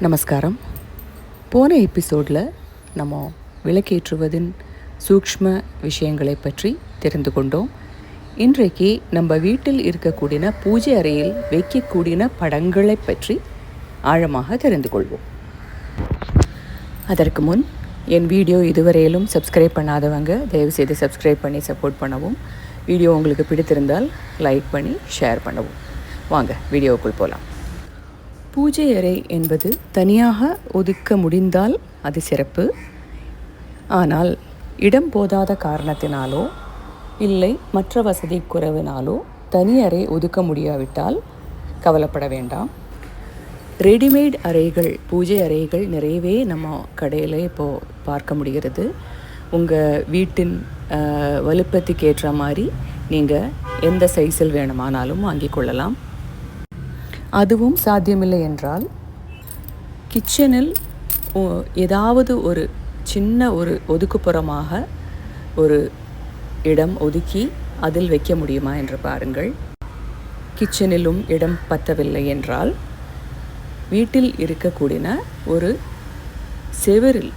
நமஸ்காரம். போன எபிசோடில் நம்ம விளக்கேற்றுவதின் சூக்ஷ்ம விஷயங்களை பற்றி தெரிந்து கொண்டோம். இன்றைக்கு நம்ம வீட்டில் இருக்கக்கூடிய பூஜை அறையில் வைக்கக்கூடிய படங்களை பற்றி ஆழமாக தெரிந்து கொள்வோம். அதற்கு முன் என் வீடியோ இதுவரையிலும் சப்ஸ்கிரைப் பண்ணாதவங்க தயவுசெய்து சப்ஸ்கிரைப் பண்ணி சப்போர்ட் பண்ணவும். வீடியோ உங்களுக்கு பிடித்திருந்தால் லைக் பண்ணி ஷேர் பண்ணவும். வாங்க வீடியோவுக்குள் போகலாம். பூஜை அறை என்பது தனியாக ஒதுக்க முடிந்தால் அது சிறப்பு. ஆனால் இடம் போதாத காரணத்தினாலோ இல்லை மற்ற வசதி குறைவினாலோ தனி அறை ஒதுக்க முடியாவிட்டால் கவலைப்பட வேண்டாம். ரெடிமேட் அறைகள், பூஜை அறைகள் நிறையவே நம்ம கடையில் இப்போது பார்க்க முடிகிறது. உங்கள் வீட்டின் வலுப்பத்துக்கு ஏற்ற மாதிரி நீங்கள் எந்த சைஸில் வேணுமானாலும் வாங்கிக் கொள்ளலாம். அதுவும் சாத்தியமில்லை என்றால் கிச்சனில் ஏதாவது ஒரு சின்ன ஒரு ஒதுக்குப்புறமாக ஒரு இடம் ஒதுக்கி அதில் வைக்க முடியுமா என்று பாருங்கள். கிச்சனிலும் இடம் பத்தவில்லை என்றால் வீட்டில் இருக்கக்கூடிய ஒரு செவரில்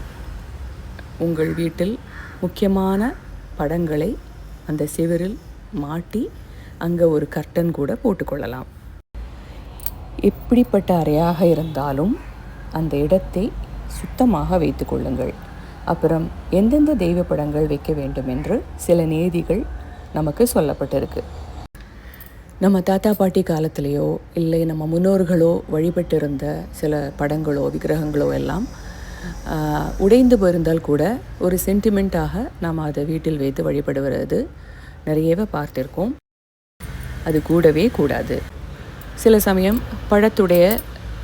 உங்கள் வீட்டில் முக்கியமான படங்களை அந்த செவரில் மாட்டி அங்கே ஒரு கர்டன் கூட போட்டுக்கொள்ளலாம். எப்படிப்பட்ட அறையாக இருந்தாலும் அந்த இடத்தை சுத்தமாக வைத்து கொள்ளுங்கள். அப்புறம் எந்தெந்த தெய்வ படங்கள் வைக்க வேண்டும் என்று சில நீதிகள் நமக்கு சொல்லப்பட்டிருக்கு. நம்ம தாத்தா பாட்டி காலத்திலேயோ இல்லை நம்ம முன்னோர்களோ வழிபட்டிருந்த சில படங்களோ விக்கிரகங்களோ எல்லாம் உடைந்து போயிருந்தால் கூட ஒரு சென்டிமெண்ட்டாக நாம் அதை வீட்டில் வைத்து வழிபடுவது நிறையவே பார்த்திருக்கோம். அது கூடவே கூடாது. சில சமயம் பழத்துடைய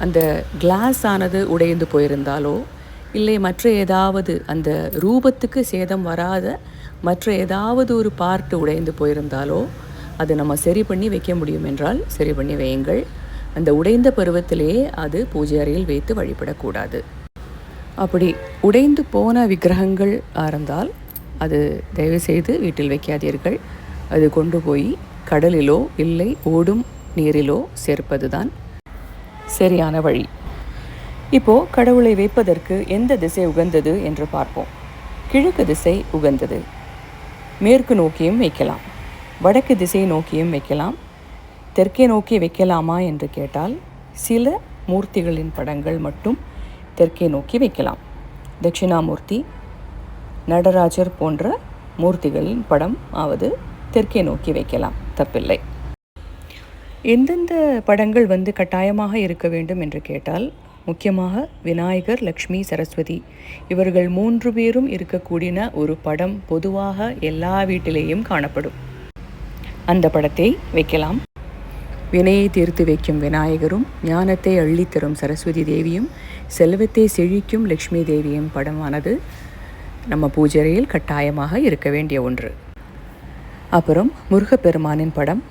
அந்த கிளாஸ் ஆனது உடைந்து போயிருந்தாலோ இல்லை மற்ற ஏதாவது அந்த ரூபத்துக்கு சேதம் வராத மற்ற ஏதாவது ஒரு பார்ட்டு உடைந்து போயிருந்தாலோ அது நம்ம சரி பண்ணி வைக்க முடியும் என்றால் சரி பண்ணி வையுங்கள். அந்த உடைந்த பருவத்திலேயே அது பூஜை அறையில் வைத்து வழிபடக்கூடாது. அப்படி உடைந்து போன விக்கிரகங்கள் இருந்தால் அது தயவுசெய்து வீட்டில் வைக்காதீர்கள். அது கொண்டு போய் கடலிலோ இல்லை ஓடும் நீரிலோ சேர்ப்பது தான் சரியான வழி. இப்போது கடவுளை வைப்பதற்கு எந்த திசை உகந்தது என்று பார்ப்போம். கிழக்கு திசை உகந்தது. மேற்கு நோக்கியும் வைக்கலாம், வடக்கு திசை நோக்கியும் வைக்கலாம். தெற்கே நோக்கி வைக்கலாமா என்று கேட்டால் சில மூர்த்திகளின் படங்கள் மட்டும் தெற்கே நோக்கி வைக்கலாம். தட்சிணாமூர்த்தி, நடராஜர் போன்ற மூர்த்திகளின் படம் ஆவது தெற்கே நோக்கி வைக்கலாம், தப்பில்லை. எந்தெந்த படங்கள் கட்டாயமாக இருக்க வேண்டும் என்று கேட்டால் முக்கியமாக விநாயகர், லக்ஷ்மி, சரஸ்வதி இவர்கள் 3 பேரும் இருக்கக்கூடிய ஒரு படம் பொதுவாக எல்லா வீட்டிலேயும் காணப்படும். அந்த படத்தை வைக்கலாம். வினையை தீர்த்து வைக்கும் விநாயகரும், ஞானத்தை அள்ளித்தரும் சரஸ்வதி தேவியும், செல்வத்தை செழிக்கும் லக்ஷ்மி தேவியும் படமானது நம்ம பூஜையில் கட்டாயமாக இருக்க வேண்டிய ஒன்று. அப்புறம் முருகப்பெருமானின் படம்,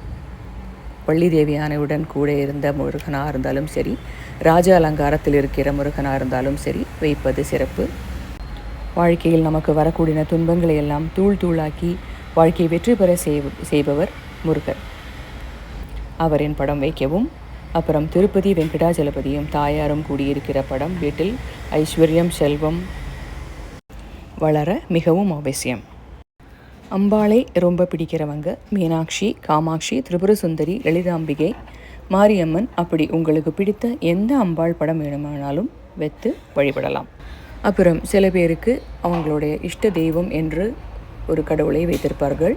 வள்ளி தேவியானையுடன் கூட இருந்த முருகனாக இருந்தாலும் சரி, ராஜ அலங்காரத்தில் இருக்கிற முருகனாக இருந்தாலும் சரி வைப்பது சிறப்பு. வாழ்க்கையில் நமக்கு வரக்கூடிய துன்பங்களை எல்லாம் தூள் தூளாக்கி வாழ்க்கையை வெற்றி பெற செய்பவர் முருகர். அவரின் படம் வைக்கவும். அப்புறம் திருப்பதி வெங்கடாஜலபதியும் தாயாரும் கூடியிருக்கிற படம் வீட்டில் ஐஸ்வர்யம் செல்வம் வளர மிகவும் அவசியம். அம்பாளை ரொம்ப பிடிக்கிறவங்க மீனாட்சி, காமாட்சி, திரிபுர சுந்தரி, லலிதாம்பிகை, மாரியம்மன் அப்படி உங்களுக்கு பிடித்த எந்த அம்பாள் படம் வேணுமானாலும் வைத்து வழிபடலாம். அப்புறம் சில பேருக்கு அவங்களுடைய இஷ்ட தெய்வம் என்று ஒரு கடவுளை வைத்திருப்பார்கள்.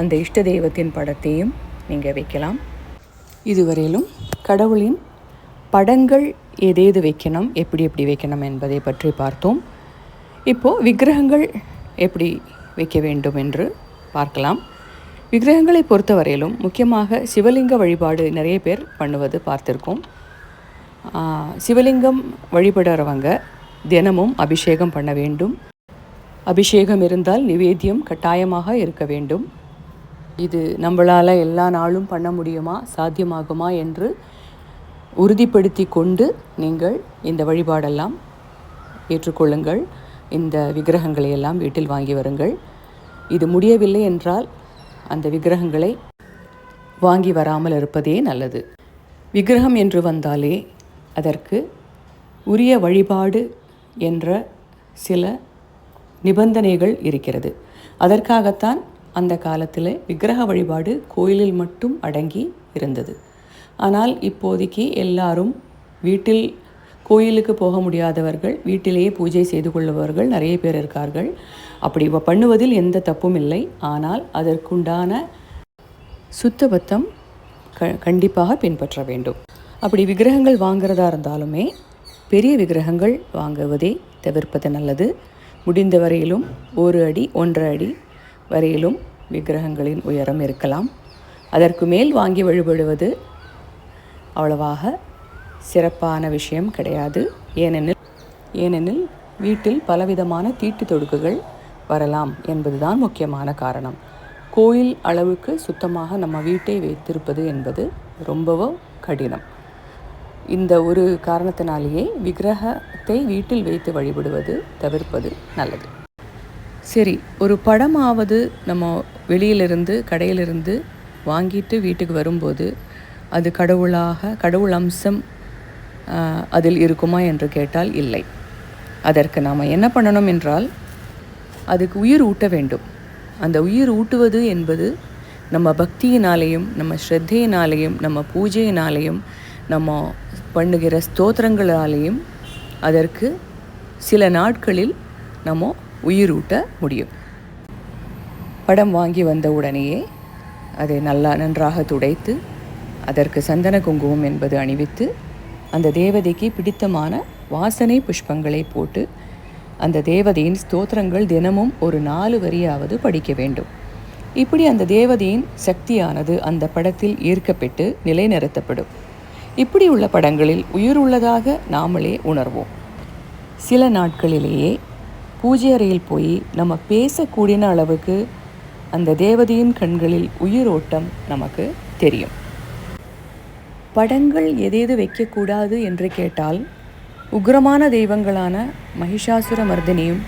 அந்த இஷ்ட தெய்வத்தின் படத்தையும் நீங்கள் வைக்கலாம். இதுவரையிலும் கடவுளின் படங்கள் எதேது வைக்கணும், எப்படி வைக்கணும் என்பதை பற்றி பார்த்தோம். இப்போது விக்கிரகங்கள் எப்படி வைக்க வேண்டும் என்று பார்க்கலாம். விக்கிரகங்களை பொறுத்தவரையிலும் முக்கியமாக சிவலிங்க வழிபாடு நிறைய பேர் பண்ணுவது பார்த்துருக்கோம். சிவலிங்கம் வழிபடுறவங்க தினமும் அபிஷேகம் பண்ண வேண்டும். அபிஷேகம் இருந்தால் நிவேத்தியம் கட்டாயமாக இருக்க வேண்டும். இது நம்மளால் எல்லா நாளும் பண்ண முடியுமா, சாத்தியமாகுமா என்று உறுதிப்படுத்தி கொண்டு நீங்கள் இந்த வழிபாடெல்லாம் ஏற்றுக்கொள்ளுங்கள். இந்த விக்கிரகங்களை எல்லாம் வீட்டில் வாங்கி வருங்கள். இது முடியவில்லை என்றால் அந்த விக்கிரகங்களை வாங்கி வராமல் இருப்பதே நல்லது. விக்கிரகம் என்று வந்தாலே அதற்கு உரிய வழிபாடு என்ற சில நிபந்தனைகள் இருக்கிறது. அதற்காகத்தான் அந்த காலத்தில் விக்கிரக வழிபாடு கோயிலில் மட்டும் அடங்கி இருந்தது. ஆனால் இப்போதைக்கு எல்லாரும் வீட்டில் கோயிலுக்கு போக முடியாதவர்கள் வீட்டிலேயே பூஜை செய்து கொள்ளுபவர்கள் நிறைய பேர் இருக்கார்கள். அப்படி பண்ணுவதில் எந்த தப்பும் இல்லை. ஆனால் அதற்குண்டான சுத்தபத்தம் கண்டிப்பாக பின்பற்ற வேண்டும். அப்படி விக்கிரகங்கள் வாங்கிறதா இருந்தாலுமே பெரிய விக்கிரகங்கள் வாங்குவதை தவிர்ப்பது நல்லது. முடிந்த வரையிலும் 1 அடி 1.5 அடி வரையிலும் விக்கிரகங்களின் உயரம் இருக்கலாம். அதற்கு மேல் வாங்கி வழிபடுவது அவ்வளவாக சிறப்பான விஷயம் கிடையாது. ஏனெனில் வீட்டில் பலவிதமான தீட்டு தொடுக்குகள் வரலாம் என்பதுதான் முக்கியமான காரணம். கோயில் அளவுக்கு சுத்தமாக நம்ம வீட்டை வைத்திருப்பது என்பது ரொம்பவும் கடினம். இந்த ஒரு காரணத்தினாலேயே விக்கிரகத்தை வீட்டில் வைத்து வழிபடுவது தவிர்ப்பது நல்லது. சரி, ஒரு படமாவது நம்ம வெளியிலிருந்து கடையிலிருந்து வாங்கிட்டு வீட்டுக்கு வரும்போது அது கடவுள் அம்சம் அதில் இருக்குமா என்று கேட்டால் இல்லை. அதற்கு நாம் என்ன பண்ணணும் என்றால் அதுக்கு உயிர் ஊட்ட வேண்டும். அந்த உயிர் ஊட்டுவது என்பது நம்ம பக்தியினாலேயும் நம்ம ஸ்ரத்தையினாலேயும் நம்ம பூஜையினாலேயும் நம்ம பண்ணுகிற ஸ்தோத்திரங்களாலேயும் அதற்கு சில நாட்களில் நம்ம உயிரூட்ட முடியும். படம் வாங்கி வந்த உடனேயே அதை நன்றாக துடைத்து அதற்கு சந்தன குங்குமம் என்பது அணிவித்து அந்த தேவதைக்கு பிடித்தமான வாசனை புஷ்பங்களை போட்டு அந்த தேவதையின் ஸ்தோத்திரங்கள் தினமும் ஒரு 4 வரியாவது படிக்க வேண்டும். இப்படி அந்த தேவதையின் சக்தியானது அந்த படத்தில் ஈர்க்கப்பட்டு நிலைநிறுத்தப்படும். இப்படி உள்ள படங்களில் உயிர் உள்ளதாக நாமளே உணர்வோம். சில நாட்களிலேயே பூஜை அறையில் போய் நம்ம பேசக்கூடிய அளவுக்கு அந்த தேவதையின் கண்களில் உயிரோட்டம் நமக்கு தெரியும். படங்கள் எதேது வைக்கக்கூடாது என்று கேட்டால் உக்ரமான தெய்வங்களான மகிஷாசுர மர்தினியும்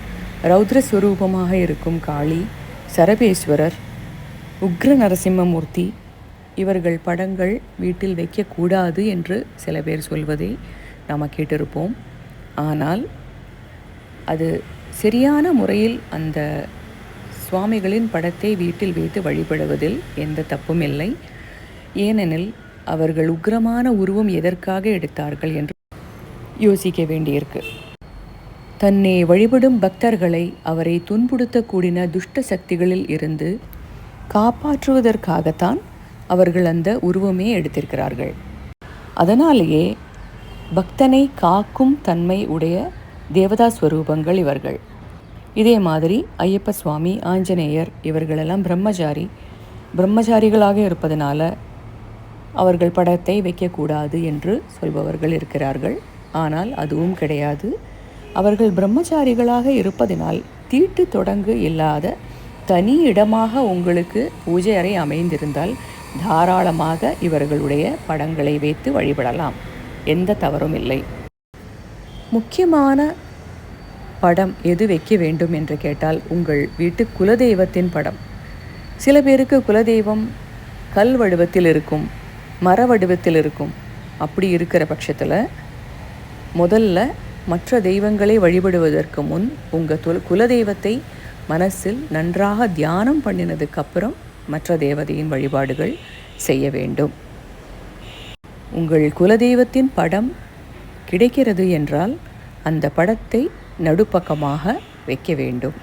ரௌத்ரஸ்வரூபமாக இருக்கும் காளி, சரபேஸ்வரர், உக்ர நரசிம்மமூர்த்தி இவர்கள் படங்கள் வீட்டில் வைக்கக்கூடாது என்று சில பேர் சொல்வதை நாம் கேட்டிருப்போம். ஆனால் அது சரியான முறையில் அந்த சுவாமிகளின் படத்தை வீட்டில் வைத்து வழிபடுவதில் எந்த தப்பும் இல்லை. ஏனெனில் அவர்கள் உக்ரமான உருவம் எதற்காக எடுத்தார்கள் என்று யோசிக்க வேண்டியிருக்கு. தன்னை வழிபடும் பக்தர்களை அவரை துன்புறுத்தக்கூடிய துஷ்ட சக்திகளில் இருந்து காப்பாற்றுவதற்காகத்தான் அவர்கள் அந்த உருவமே எடுத்திருக்கிறார்கள். அதனாலேயே பக்தனை காக்கும் தன்மை உடைய தேவதா ஸ்வரூபங்கள் இவர்கள். இதே மாதிரி ஐயப்ப சுவாமி, ஆஞ்சநேயர் இவர்களெல்லாம் பிரம்மச்சாரிகளாக இருப்பதனால அவர்கள் படத்தை வைக்கக்கூடாது என்று சொல்பவர்கள் இருக்கிறார்கள். ஆனால் அதுவும் கிடையாது. அவர்கள் பிரம்மச்சாரிகளாக இருப்பதனால் தீட்டு தொடங்கு இல்லாத தனி இடமாக உங்களுக்கு பூஜை அறை அமைந்திருந்தால் தாராளமாக இவர்களுடைய படங்களை வைத்து வழிபடலாம். எந்த தவறும் இல்லை. முக்கியமான படம் எது வைக்க வேண்டும் என்று கேட்டால் உங்கள் வீட்டு குலதெய்வத்தின் படம். சில பேருக்கு குலதெய்வம் கல் வடிவத்தில் இருக்கும், மர வடிவத்தில் இருக்கும். அப்படி இருக்கிற பட்சத்தில் முதல்ல மற்ற தெய்வங்களை வழிபடுவதற்கு முன் உங்கள் குலதெய்வத்தை மனசில் நன்றாக தியானம் பண்ணினதுக்கப்புறம் மற்ற தேவதையின் வழிபாடுகள் செய்ய வேண்டும். உங்கள் குலதெய்வத்தின் படம் கிடைக்கிறது என்றால் அந்த படத்தை நடுப்பக்கமாக வைக்க வேண்டும்.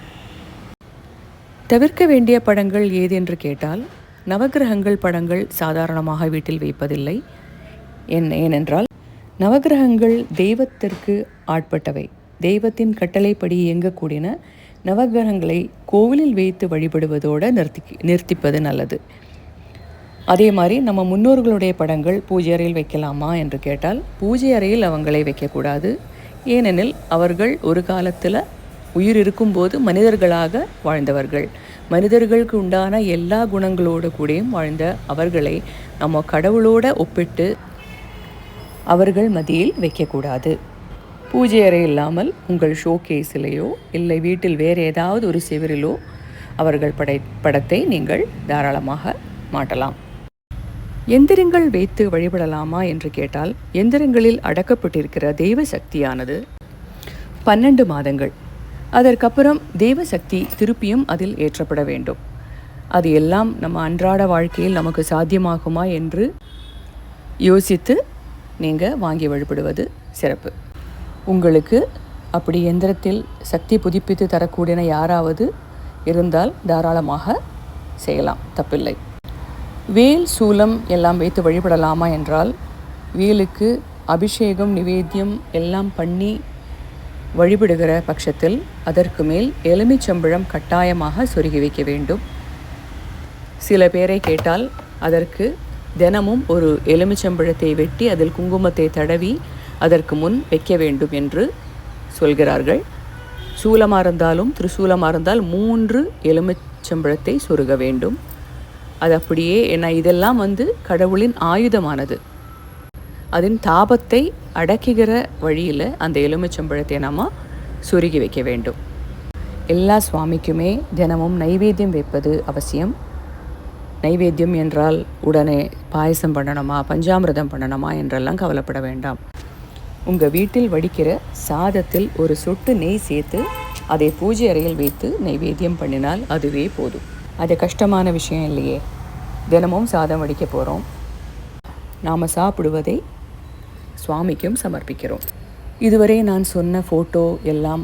தவிர்க்க வேண்டிய படங்கள் ஏதென்று கேட்டால் நவக்கிரகங்கள் படங்கள் சாதாரணமாக வீட்டில் வைப்பதில்லை. ஏனென்றால் நவக்கிரகங்கள் தெய்வத்திற்கு ஆட்பட்டவை. தெய்வத்தின் கட்டளைப்படி இயங்கக்கூடியன. நவக்கிரகங்களை கோவிலில் வைத்து வழிபடுவதோடு நிறுத்திப்பது நல்லது. அதே மாதிரி நம்ம முன்னோர்களுடைய படங்கள் பூஜை அறையில் வைக்கலாமா என்று கேட்டால் பூஜை அறையில் அவங்களை வைக்கக்கூடாது. ஏனெனில் அவர்கள் ஒரு காலத்தில் உயிர் இருக்கும்போது மனிதர்களாக வாழ்ந்தவர்கள். மனிதர்களுக்கு உண்டான எல்லா குணங்களோடு கூடயும் வாழ்ந்த அவர்களை நம்ம கடவுளோடு ஒப்பிட்டு அவர்கள் மத்தியில் வைக்கக்கூடாது. பூஜை அறை இல்லாமல் உங்கள் ஷோகேஸிலேயோ இல்லை வீட்டில் வேறு ஏதாவது ஒரு சிவரிலோ அவர்கள் படத்தை நீங்கள் தாராளமாக மாட்டலாம். எந்திரங்கள் வைத்து வழிபடலாமா என்று கேட்டால், எந்திரங்களில் அடக்கப்பட்டிருக்கிற தெய்வ சக்தியானது 12 மாதங்கள். அதற்கப்புறம் தெய்வ சக்தி திருப்பியும் அதில் ஏற்றப்பட வேண்டும். அது எல்லாம் நம்ம அன்றாட வாழ்க்கையில் நமக்கு சாத்தியமாகுமா என்று யோசித்து நீங்கள் வாங்கி வழிபடுவது சிறப்பு. உங்களுக்கு அப்படி எந்திரத்தில் சக்தி புதுப்பித்து தரக்கூடிய யாராவது இருந்தால் தாராளமாக செய்யலாம், தப்பில்லை. வேல் சூலம் எல்லாம் வைத்து வழிபடலாமா என்றால், வேலுக்கு அபிஷேகம் நிவேத்தியம் எல்லாம் பண்ணி வழிபடுகிற பட்சத்தில் அதற்கு மேல் எலுமிச்சம்பழம் கட்டாயமாக சொருகி வைக்க வேண்டும். சில பேரை கேட்டால் அதற்கு தினமும் ஒரு எலுமிச்சம்பழத்தை வெட்டி அதில் குங்குமத்தை தடவி அதற்கு முன் வைக்க வேண்டும் என்று சொல்கிறார்கள். சூலமாக இருந்தாலும் திரிசூலமாக இருந்தால் 3 எலுமிச்சம்பழத்தை சொருக வேண்டும். அது அப்படியே, ஏன்னா இதெல்லாம் கடவுளின் ஆயுதமானது. அதன் தாபத்தை அடக்குகிற வழியில் அந்த எலுமிச்சம்பழத்தை நாம் சொருகி வைக்க வேண்டும். எல்லா சுவாமிக்குமே தினமும் நைவேத்தியம் வைப்பது அவசியம். நைவேத்தியம் என்றால் உடனே பாயசம் பண்ணணுமா, பஞ்சாமிர்தம் பண்ணணுமா என்றெல்லாம் கவலைப்பட வேண்டாம். உங்கள் வீட்டில் வடிக்கிற சாதத்தில் ஒரு சொட்டு நெய் சேர்த்து அதை பூஜை அறையில் வைத்து நைவேத்தியம் பண்ணினால் அதுவே போதும். அது கஷ்டமான விஷயம் இல்லையே. தினமும் சாதம் வடிக்க போகிறோம். நாம் சாப்பிடுவதை சுவாமிக்கும் சமர்ப்பிக்கிறோம். இதுவரை நான் சொன்ன ஃபோட்டோ எல்லாம்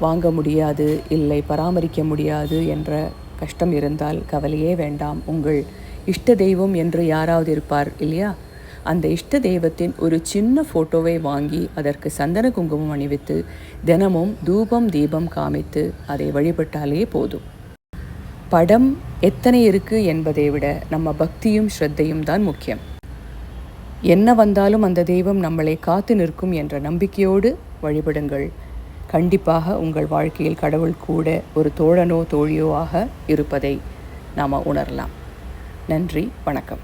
வாங்க முடியாது, இல்லை பராமரிக்க முடியாது என்ற கஷ்டம் இருந்தால் கவலையே வேண்டாம். உங்கள் இஷ்ட தெய்வம் என்று யாராவது இருப்பார் இல்லையா? அந்த இஷ்ட தெய்வத்தின் ஒரு சின்ன ஃபோட்டோவை வாங்கி அதற்கு சந்தன குங்குமம் அணிவித்து தினமும் தூபம் தீபம் காமித்து அதை வழிபட்டாலே போதும். படம் எத்தனை இருக்குது என்பதை விட நம்ம பக்தியும் ஸ்ரத்தையும் தான் முக்கியம். என்ன வந்தாலும் அந்த தெய்வம் நம்மளை காத்து நிற்கும் என்ற நம்பிக்கையோடு வழிபடுங்கள். கண்டிப்பாக உங்கள் வாழ்க்கையில் கடவுள் கூட ஒரு தோழனோ தோழியோ ஆக இருப்பதை நாம் உணரலாம். நன்றி, வணக்கம்.